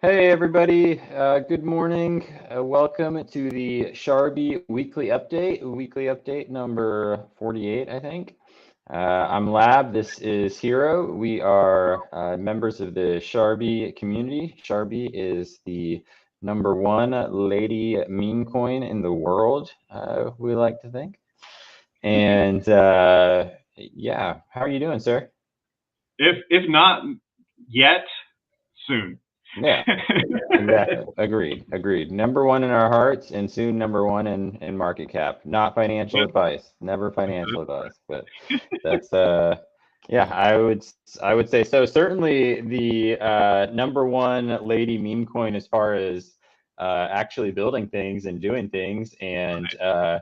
Hey everybody, good morning. Welcome to the Sharby weekly update number 48, I think. I'm Lab, this is Hero. We are members of the Sharby community. Sharby is the #1 lady meme coin in the world, we like to think. And yeah, how are you doing, sir? If not yet, soon. Yeah. Exactly. Agreed. #1 in our hearts and soon #1 in market cap. Not financial Yep. advice. Never financial advice. But that's yeah, I would say so. Certainly the #1 lady meme coin as far as actually building things and doing things. And I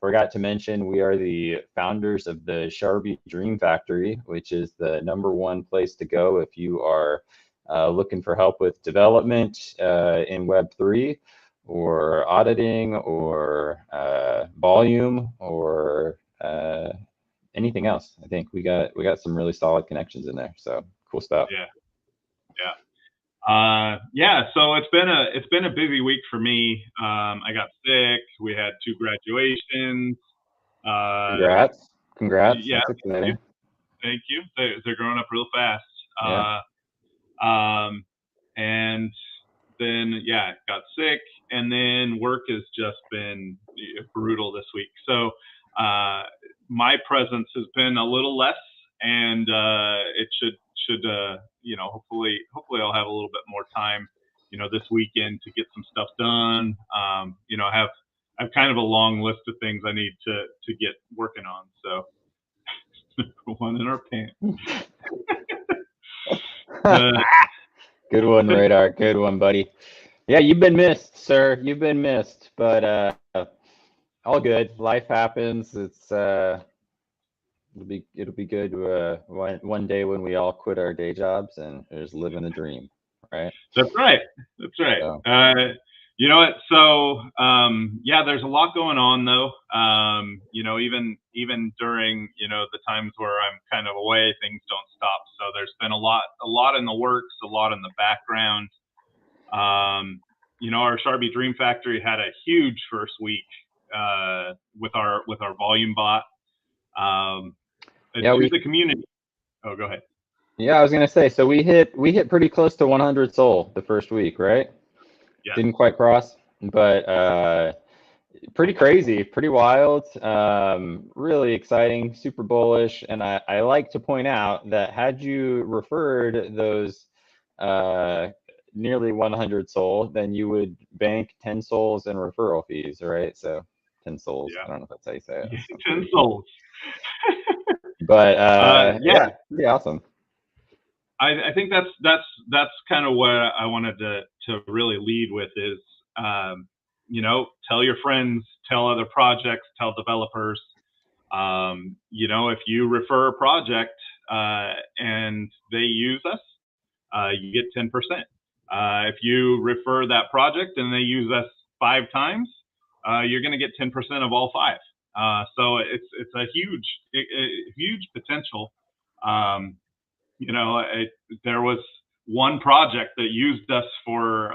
forgot to mention we are the founders of the Sharby Dream Factory, which is the #1 place to go if you are looking for help with development in Web3 or auditing or volume or anything else. I think we got some really solid connections in there. So cool stuff. Yeah, yeah. Yeah, so it's been a busy week for me. I got sick. We had two graduations. Congrats. Congrats. Yeah, That's thank you. exciting. Thank you. They're growing up real fast. Yeah. Um, and then yeah, got sick, and then work has just been brutal this week. So uh, my presence has been a little less, and it should hopefully I'll have a little bit more time, this weekend to get some stuff done. I have kind of a long list of things I need to get working on. So one in our pants. But Good one, Radar. Good one, buddy. Yeah, you've been missed, sir. You've been missed, but all good. Life happens. It'll be good one day when we all quit our day jobs and just living the dream, right? That's right. That's right. So You know what? So yeah, there's a lot going on though. Even during the times where I'm kind of away, things don't stop. So there's been a lot in the works, a lot in the background. Our Sharby Dream Factory had a huge first week with our volume bot um, yeah, to the community. Oh, go ahead. yeah, I was gonna say, so we hit pretty close to 100 soul the first week, right? Yes. Didn't quite cross, but pretty crazy, pretty wild, really exciting, super bullish. And I like to point out that had you referred those uh, nearly 100 soul, then you would bank 10 souls in referral fees, right? So 10 souls. I Yeah. don't know if that's how you say it. That sounds 10 pretty cool. souls. But Yeah, yeah, pretty awesome. I think that's kind of what I wanted to really lead with is tell your friends, tell other projects, tell developers. If you refer a project and they use us, you get 10%. If you refer that project and they use us 5 times, you're going to get 10% of all five. So it's a huge potential. Um, there was one project that used us for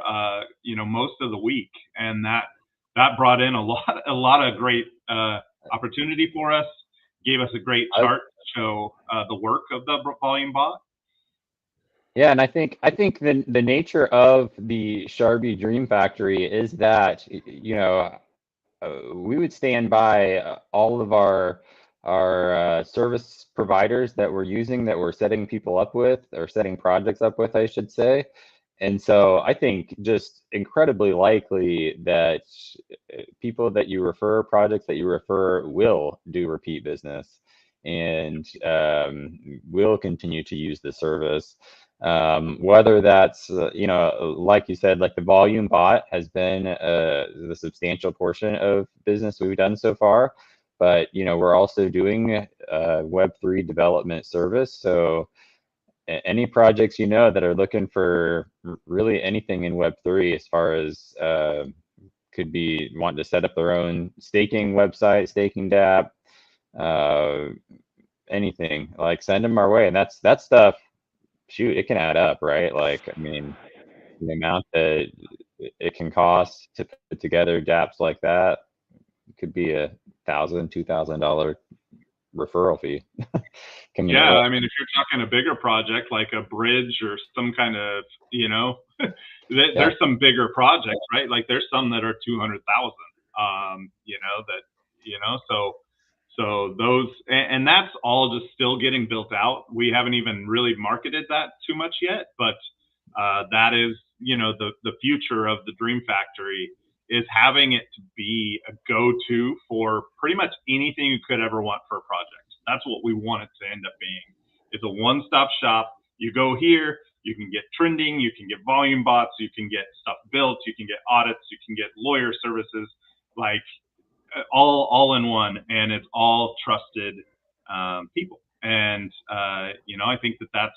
most of the week, and that brought in a lot of great opportunity for us. Gave us a great I, chart to show the work of the volume bot. yeah, and I think the nature of the Sharby Dream Factory is that we would stand by all of our service providers that we're using, that we're setting people up with, or setting projects up with, I should say. And so I think just incredibly likely that people that you refer, projects that you refer, will do repeat business and will continue to use the service. Whether that's, like you said, like the volume bot has been the substantial portion of business we've done so far. But, we're also doing Web3 development service. So any projects, that are looking for really anything in Web3 as far as could be wanting to set up their own staking website, staking dApp, uh, anything, like send them our way. And that's stuff, shoot, it can add up, right? Like, I mean, the amount that it can cost to put together dApps like that could be $1,000, $2,000 referral fee coming Yeah, your way. I mean, if you're talking a bigger project like a bridge or some kind of, Yeah, there's some bigger projects, right? Like there's some that are 200,000, so those, and that's all just still getting built out. We haven't even really marketed that too much yet, but that is, the future of the Dream Factory is having it to be a go-to for pretty much anything you could ever want for a project. That's what we want it to end up being. It's a one-stop shop. You go here, you can get trending, you can get volume bots, you can get stuff built, you can get audits, you can get lawyer services, like all in one, and it's all trusted people. And I think that's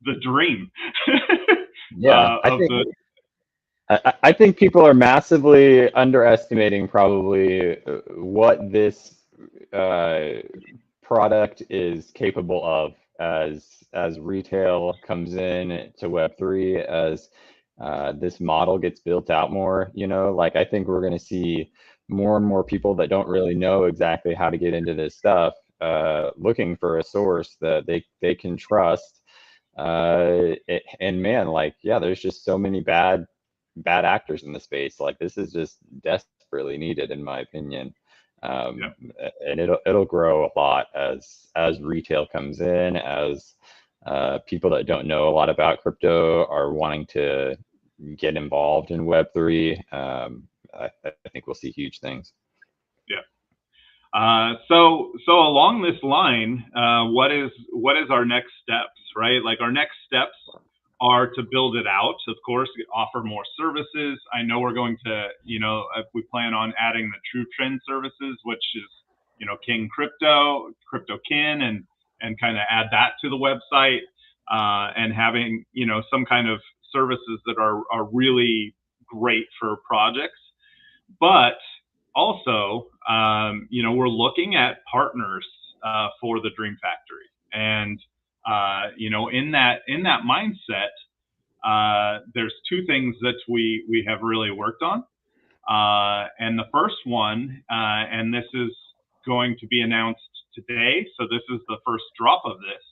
the dream yeah. of the. I think people are massively underestimating probably what this product is capable of as retail comes in to Web3, as this model gets built out more. Like I think we're going to see more and more people that don't really know exactly how to get into this stuff looking for a source that they can trust. And man, like, yeah, there's just so many bad actors in the space. Like this is just desperately needed, in my opinion. Yeah. And it'll grow a lot as retail comes in, as people that don't know a lot about crypto are wanting to get involved in Web3. I think we'll see huge things. Yeah. So along this line, what is our next steps, right? Like our next steps are to build it out, of course, offer more services. I know we're going to, we plan on adding the True Trend services, which is, King Crypto, CryptoKin, and kind of add that to the website, and having, some kind of services that are really great for projects. But also, we're looking at partners for the Dream Factory, and in that mindset, there's two things that we have really worked on, and the first one, and this is going to be announced today, so this is the first drop of this,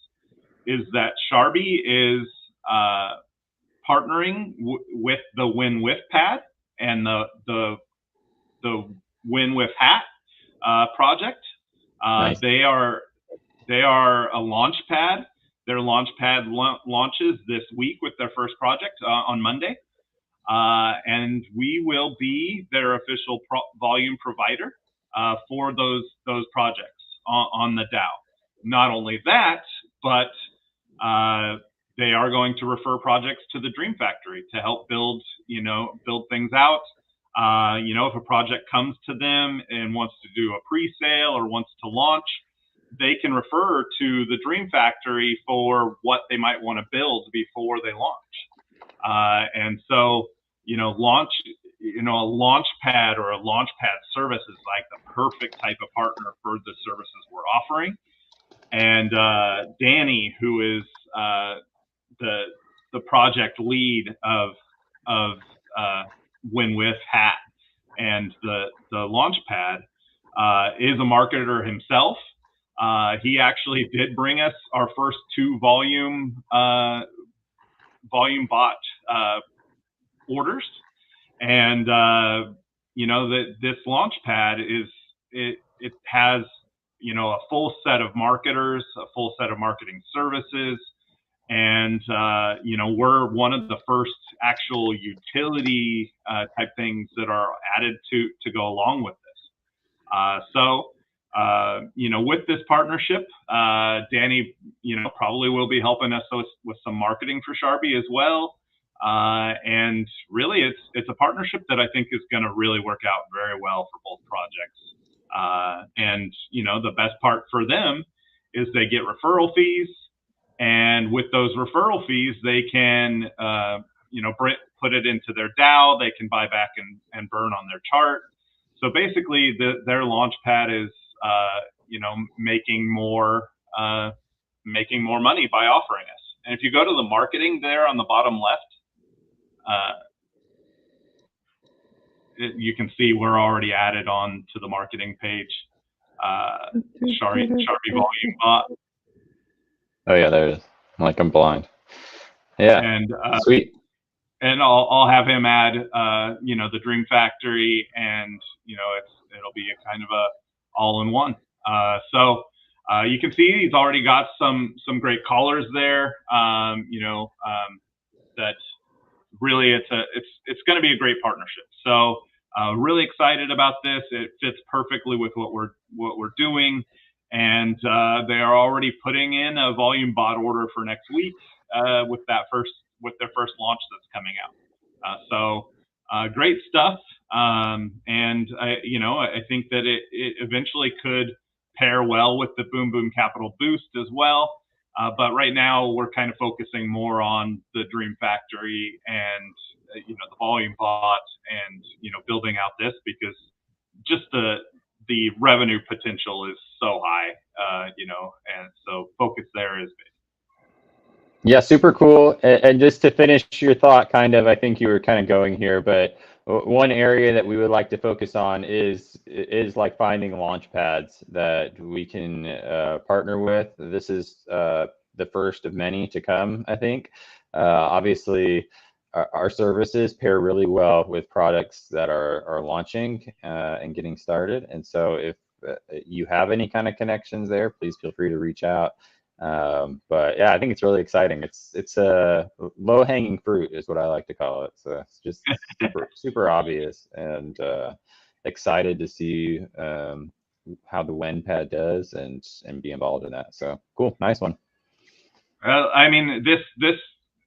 is that Sharby is partnering with the WinWith Pad and the WinWith Hat project. Nice. They are a launch pad. Their launch pad launches this week with their first project on Monday, and we will be their official volume provider for those projects on the DAO. Not only that, but they are going to refer projects to the Dream Factory to help build things out. If a project comes to them and wants to do a pre-sale or wants to launch, they can refer to the Dream Factory for what they might want to build before they launch. And so, a launch pad or a launch pad service is like the perfect type of partner for the services we're offering. And Danny, who is the project lead of WinWith Hat and the Launchpad, is a marketer himself. He actually did bring us our first two volume bot orders, and this Launchpad it has a full set of marketers, a full set of marketing services. And, we're one of the first actual utility type things that are added to go along with this. With this partnership, Danny, probably will be helping us with some marketing for Sharby as well. And really, it's a partnership that I think is going to really work out very well for both projects. And, the best part for them is they get referral fees. And with those referral fees, they can, put it into their DAO. They can buy back and burn on their chart. So basically, their Launchpad is, making more money by offering us. And if you go to the marketing there on the bottom left, you can see we're already added on to the marketing page. Sharpie Volume Bot. Oh yeah, there it is. Like I'm blind. Yeah. And sweet. And I'll have him add, you know, the Dream Factory, and you know, it'll be a kind of a all-in-one. So you can see he's already got some great callers there. You know, that really it's going to be a great partnership. So really excited about this. It fits perfectly with what we're doing, and they are already putting in a volume bot order for next week with their first launch that's coming out. So great stuff, and I think that it eventually could pair well with the Boom Boom Capital Boost as well. But right now we're kind of focusing more on the Dream Factory and the volume bot, and building out this, because just the revenue potential is so high, and so focus there is big. Yeah, super cool. And just to finish your thought, kind of, I think you were kind of going here, but one area that we would like to focus on is like finding launch pads that we can partner with. This is the first of many to come, I think. Obviously, our services pair really well with products that are launching and getting started. And so if you have any kind of connections there, please feel free to reach out. But yeah, I think it's really exciting. It's a low-hanging fruit is what I like to call it. So it's just super obvious, and excited to see how the WenPad does and be involved in that. So cool, nice one. I mean,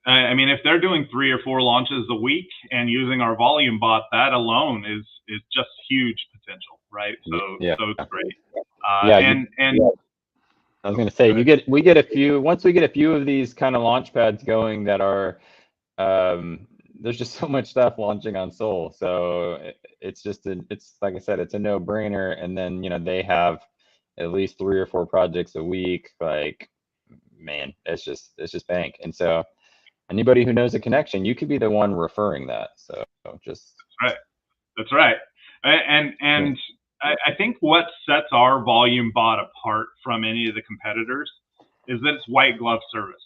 I mean, if they're doing 3 or 4 launches a week and using our volume bot, that alone is just huge potential, right? So yeah. So it's great. I was going to say, we get a few, once we get a few of these kind of launch pads going that are, there's just so much stuff launching on Sol. So it's like I said, it's a no brainer. And then, they have at least 3 or 4 projects a week. Like, man, it's just bank. And so anybody who knows a connection, you could be the one referring that. So just. That's right. And yeah. I think what sets our volume bot apart from any of the competitors is that it's white glove service.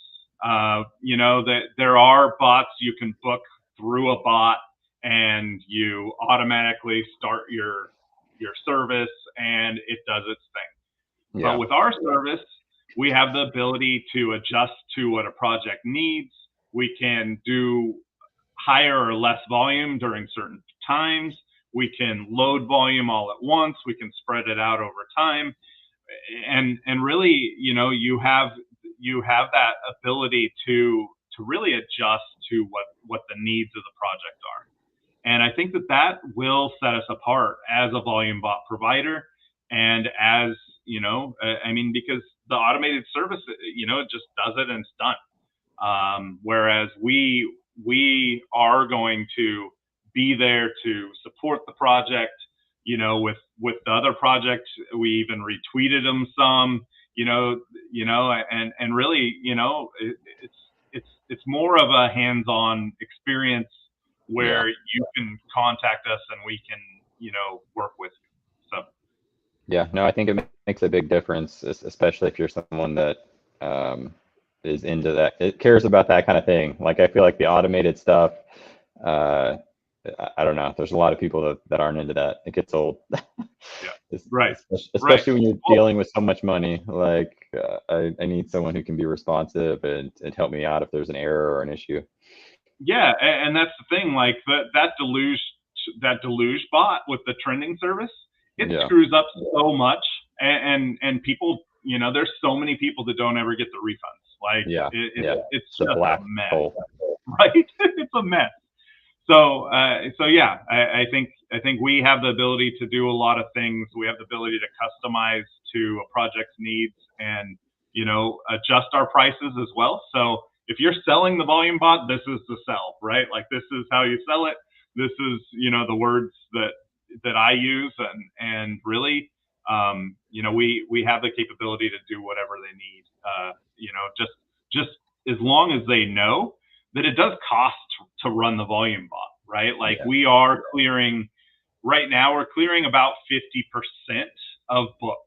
That there are bots you can book through a bot, and you automatically start your service and it does its thing. Yeah. But with our service, we have the ability to adjust to what a project needs. We can do higher or less volume during certain times. We can load volume all at once. We can spread it out over time, and really, you have that ability to really adjust to what the needs of the project are. And I think that will set us apart as a volume bot provider, and as I mean, because the automated service, it just does it and it's done. Whereas we are going to be there to support the project, with the other project. We even retweeted them some, and really, it's more of a hands-on experience where you can contact us and we can, work with you. So. Yeah, no, I think it makes a big difference, especially if you're someone that is into that, it cares about that kind of thing. Like, I feel like the automated stuff, I don't know, there's a lot of people that aren't into that. It gets old. Yeah, right. Especially when you're dealing with so much money. Like, I need someone who can be responsive and help me out if there's an error or an issue. Yeah, and that's the thing. Like that Deluge bot with the trending service, it screws up so much, and people, there's so many people that don't ever get the refunds. Like, it's just a mess, right? It's a mess. So yeah, I think we have the ability to do a lot of things. We have the ability to customize to a project's needs, and adjust our prices as well. So if you're selling the volume bot, this is the sell, right? Like, this is how you sell it. This is the words that I use, and really, we have the capability to do whatever they need. Just as long as they know that it does cost to run the volume bot, right? Like Yeah. we are clearing right now, we're clearing about 50% of booked.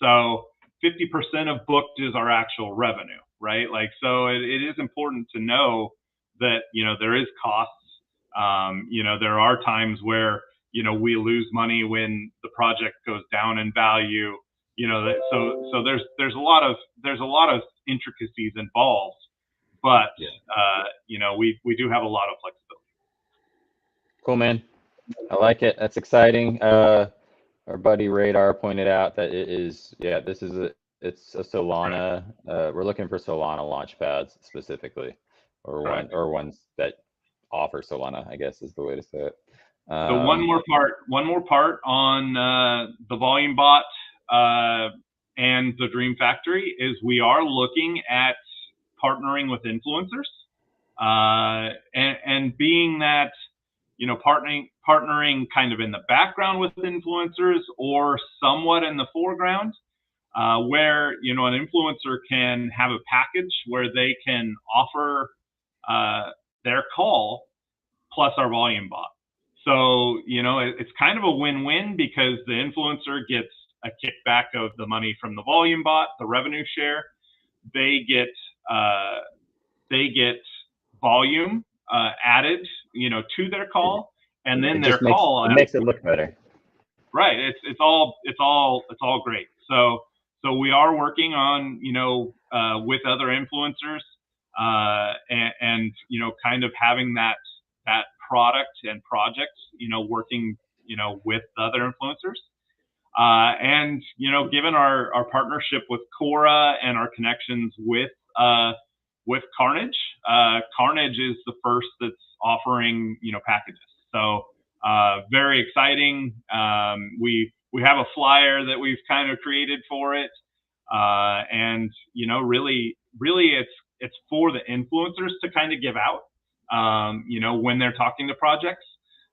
So 50% of booked is our actual revenue, right? Like, so it is important to know that, you know, there is costs. You know, there are times where, you know, we lose money when the project goes down in value, you know, so there's a lot of intricacies involved, but, you know, we do have a lot of flexibility. Cool, man. I like it. That's exciting. Our buddy Radar pointed out that it's a Solana. We're looking for Solana launchpads specifically, or ones that offer Solana, I guess is the way to say it. So one more part on the volume bot and the Dream Factory is we are looking at partnering with influencers, and being that, you know, partnering kind of in the background with influencers or somewhat in the foreground, where, you know, an influencer can have a package where they can offer their call plus our volume bot. So, you know, it's kind of a win-win because the influencer gets a kickback of the money from the volume bot, the revenue share. They get volume added, you know, to their call, and then their call makes it look better. Right. It's all great. So we are working on, you know, with other influencers, and you know, kind of having that product and project, you know, working, you know, with other influencers. And, you know, given our partnership with Quora and our connections with Carnage, Carnage is the first that's offering, you know, packages. So very exciting. We have a flyer that we've kind of created for it, and you know, really it's for the influencers to kind of give out, you know, when they're talking to projects.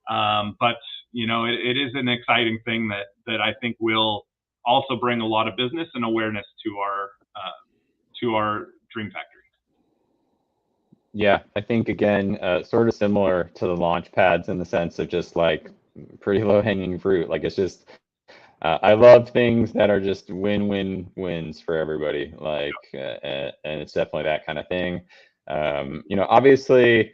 But you know, it is an exciting thing that I think will also bring a lot of business and awareness to our Dream Factory. Yeah, I think again, sort of similar to the launch pads in the sense of just like pretty low hanging fruit. Like it's just, I love things that are just win-win wins for everybody. Like, and it's definitely that kind of thing. You know, obviously,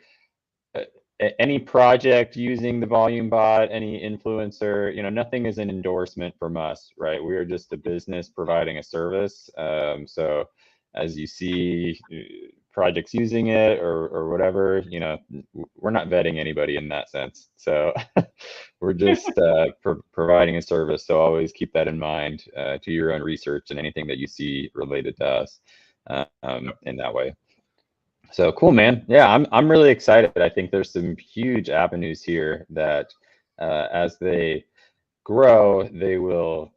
any project using the volume bot, any influencer, you know, nothing is an endorsement from us, right? We are just a business providing a service. So as you see projects using it or whatever, you know, we're not vetting anybody in that sense. So we're just providing a service. So always keep that in mind, to your own research and anything that you see related to us in that way. So cool, man. Yeah, I'm really excited. I think there's some huge avenues here that as they grow, they will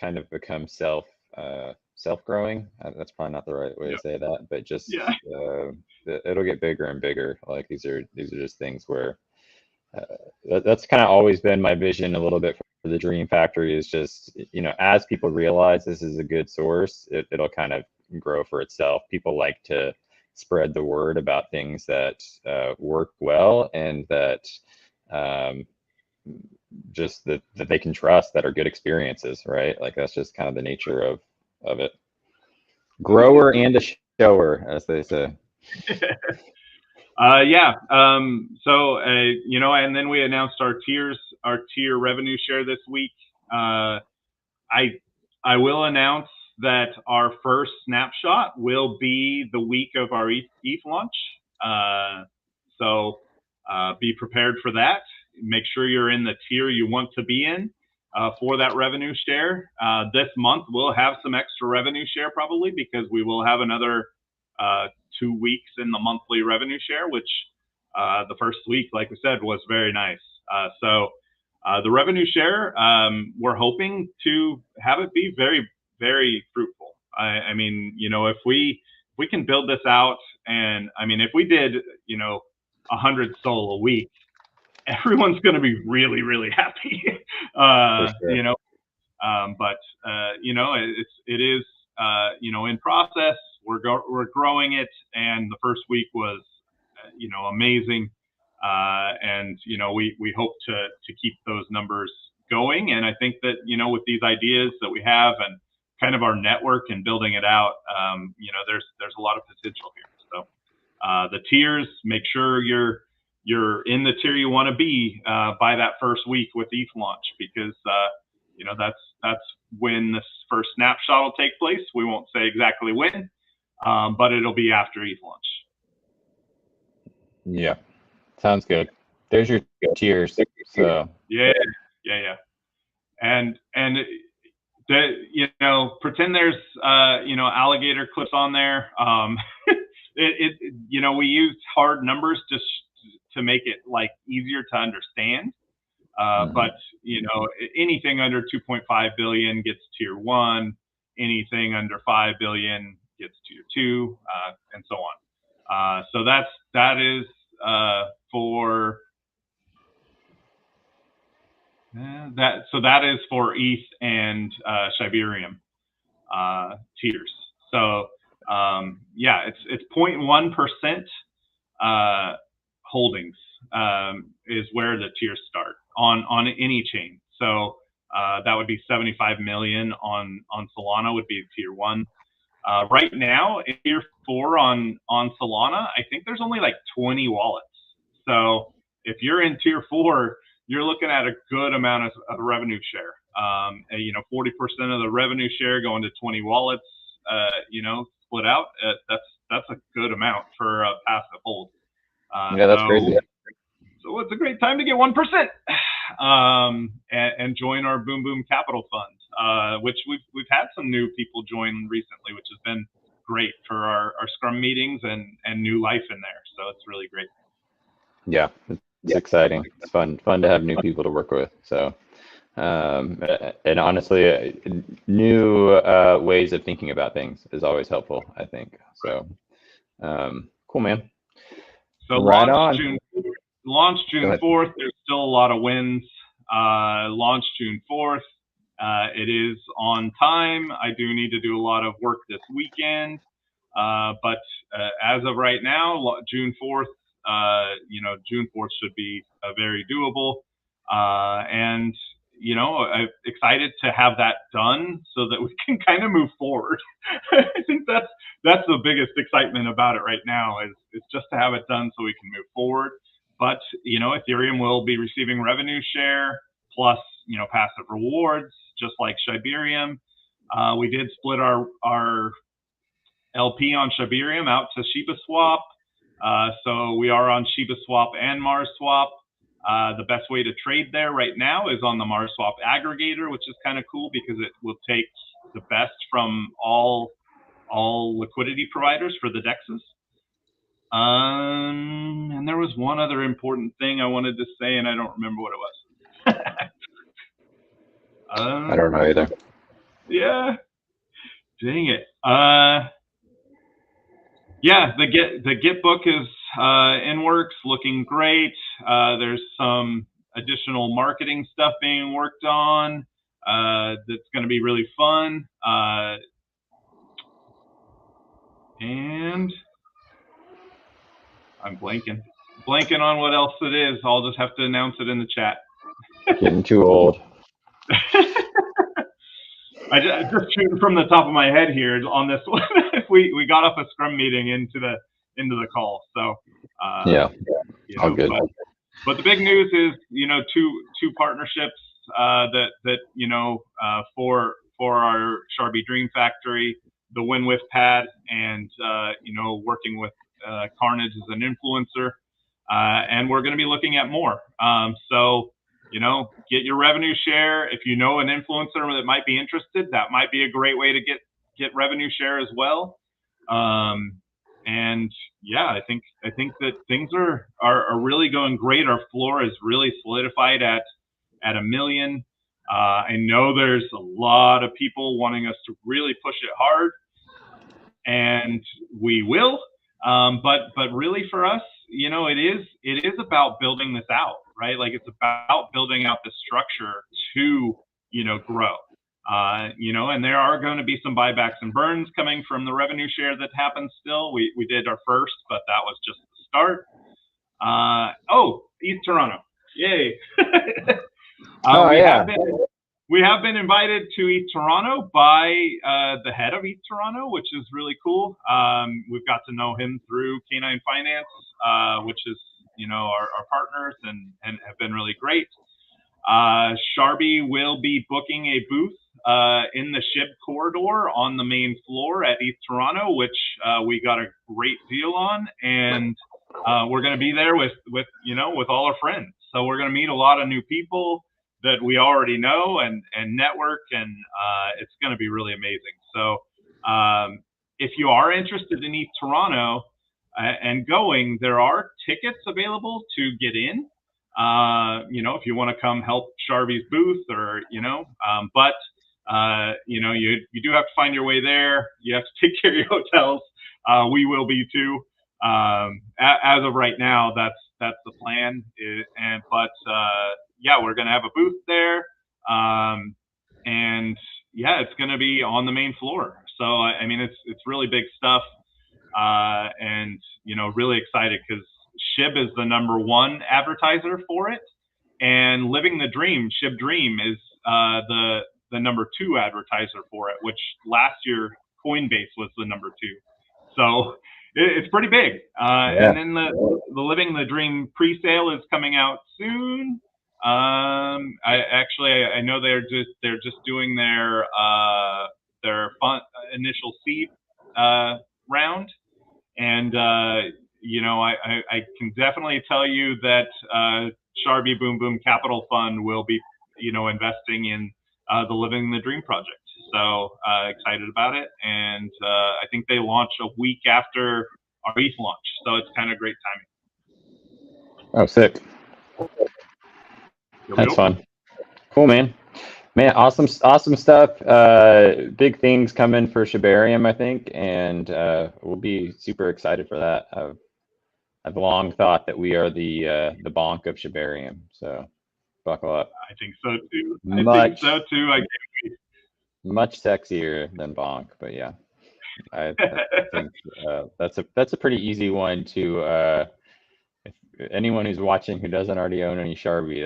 kind of become self-growing. That's probably not the right way to say that, but just it'll get bigger and bigger. Like these are just things where that's kind of always been my vision a little bit for the Dream Factory, is just, you know, as people realize this is a good source, it'll kind of grow for itself. People like to spread the word about things that work well and that just that they can trust, that are good experiences, right? Like that's just kind of the nature of it. Grower and a shower, as they say. Yeah. So you know, and then we announced our tier revenue share this week. I will announce that our first snapshot will be the week of our ETH launch. So be prepared for that. Make sure you're in the tier you want to be in for that revenue share. This month we'll have some extra revenue share probably because we will have another 2 weeks in the monthly revenue share, which the first week, like we said, was very nice. So the revenue share, we're hoping to have it be very, very fruitful. I mean, you know, if we can build this out, and I mean, if we did, you know, 100 SOL a week, everyone's going to be really, really happy. Sure. You know, but you know, it is you know, in process. we're growing it, and the first week was, amazing. And we hope to keep those numbers going. And I think that with these ideas that we have and kind of our network and building it out, there's a lot of potential here. So the tiers, make sure you're in the tier you want to be by that first week with ETH launch, because that's when this first snapshot will take place. We won't say exactly when, but it'll be after ETH launch. Yeah, sounds good. There's your tiers. So yeah, and pretend there's alligator clips on there. We use hard numbers just to make it like easier to understand. But anything under 2.5 billion gets tier 1. Anything under 5 billion gets tier 2, and so on. So that is for that. So that is for ETH and Shibarium tiers. So it's 0.1% holdings is where the tiers start on any chain. So that would be 75 million on Solana would be tier 1. Right now, in tier 4 on Solana, I think there's only like 20 wallets. So if you're in tier 4, you're looking at a good amount of revenue share. 40% of the revenue share going to 20 wallets, split out. That's a good amount for a passive hold. Yeah, that's crazy. So it's a great time to get 1%, and join our Boom Boom Capital Fund, which we've had some new people join recently, which has been great for our Scrum meetings and new life in there. So it's really great. Yeah, it's exciting. It's fun to have new people to work with. So, and honestly, new ways of thinking about things is always helpful, I think. So, cool, man. So right launch June 4th. There's still a lot of wins. Launch June 4th. It is on time. I do need to do a lot of work this weekend, but as of right now, June 4th. June 4th should be very doable, and I'm excited to have that done so that we can kind of move forward. I think that's the biggest excitement about it right now is just to have it done so we can move forward. But Ethereum will be receiving revenue share plus passive rewards, just like Shibarium. We did split our LP on Shibarium out to ShibaSwap. So we are on ShibaSwap and MarsSwap. The best way to trade there right now is on the MarsSwap aggregator, which is kind of cool because it will take the best from all liquidity providers for the DEXs. And there was one other important thing I wanted to say, and I don't remember what it was. I don't know either. Yeah. Dang it. Yeah, the Git book is in works, looking great. There's some additional marketing stuff being worked on that's going to be really fun. And I'm blanking on what else it is. I'll just have to announce it in the chat. Getting too old. I just shooting from the top of my head here on this one. we got off a Scrum meeting into the call, so yeah, all good. But the big news is two partnerships that for our Sharby Dream Factory, the WinWith Pad, and working with Carnage as an influencer, and we're going to be looking at more. So. Get your revenue share. If you know an influencer that might be interested, that might be a great way to get revenue share as well. And yeah, I think that things are really going great. Our floor is really solidified at 1 million. I know there's a lot of people wanting us to really push it hard, and we will. But really for us, it is about building this out, right? Like it's about building out the structure to, grow. You know, and there are going to be some buybacks and burns coming from the revenue share that happens still. We did our first, but that was just the start. Oh, East Toronto. Yay. We have been invited to East Toronto by the head of East Toronto, which is really cool. We've got to know him through Canine Finance, which is, you know, our partners and have been really great. Sharby will be booking a booth in the SHIB corridor on the main floor at East Toronto, which we got a great deal on, and we're going to be there with you know, with all our friends. So we're going to meet a lot of new people that we already know and network, and it's going to be really amazing. So if you are interested in East Toronto and going, there are tickets available to get in. You know, if you want to come help Sharby's booth, or, you know, but you know, you do have to find your way there. You have to take care of your hotels. We will be too. As of right now, that's the plan. Yeah, we're gonna have a booth there, and yeah, it's gonna be on the main floor. So I mean, it's really big stuff, and you know, really excited because SHIB is the #1 advertiser for it, and Living the Dream, SHIB Dream, is the #2 advertiser for it, which last year Coinbase was the #2. So it's pretty big. And then the Living the Dream pre-sale is coming out soon. I know they're just doing their initial seed round, and you know, I can definitely tell you that Sharby Boom Boom Capital Fund will be, you know, investing in the Living the Dream project. So excited about it, and I think they launch a week after our ETH launch, so it's kind of great timing. Oh, sick. That's fun. Cool, man. Man, awesome stuff. Big things coming for Shibarium, I think, and we'll be super excited for that. I've long thought that we are the bonk of Shibarium, so buckle up. I think so too. I think so too. Much sexier than bonk, but yeah, I think that's a pretty easy one to. If anyone who's watching who doesn't already own any Sharby,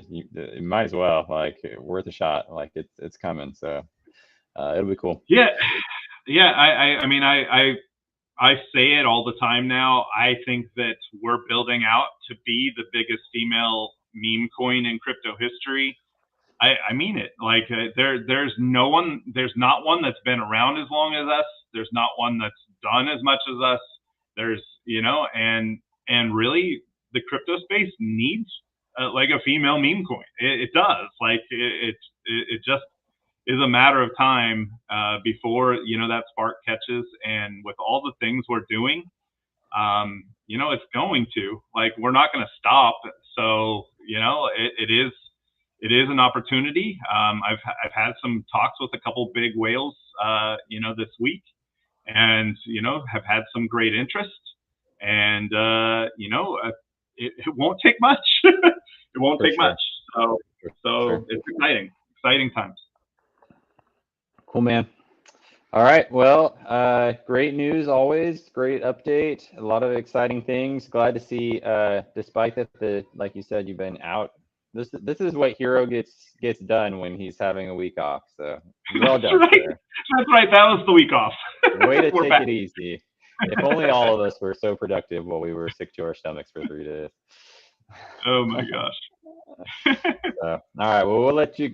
you might as well, like, worth a shot. Like, it's coming, so it'll be cool. Yeah. I mean, I say it all the time now. I think that we're building out to be the biggest female meme coin in crypto history. I mean it. Like, there's not one that's been around as long as us. There's not one that's done as much as us. There's, you know, and really the crypto space needs like a female meme coin. It does. Like, it just is a matter of time before, you know, that spark catches. And with all the things we're doing, you know, it's going to, like, we're not going to stop. So, you know, it is an opportunity. I've had some talks with a couple big whales, you know, this week, and, you know, have had some great interest. And, you know, it won't take much. It won't take much. So it's exciting times. Cool, man. All right. Well, great news always. Great update. A lot of exciting things. Glad to see, despite that, like you said, you've been out. This is what Hero gets done when he's having a week off. So well done. Right. That's right. That was the week off. Way to take it easy. If only all of us were so productive while we were sick to our stomachs for 3 days. Oh my gosh. All right. Well, we'll let you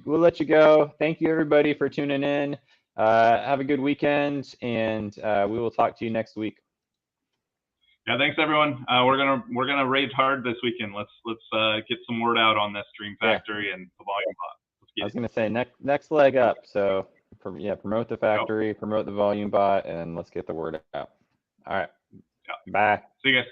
go. Thank you, everybody, for tuning in. Have a good weekend, and we will talk to you next week. Yeah, thanks everyone. We're gonna raid hard this weekend. Let's get some word out on this Dream Factory and the volume bot. I was gonna say next leg up. So promote the factory, promote the volume bot, and let's get the word out. All right. Yeah. Bye. See you guys.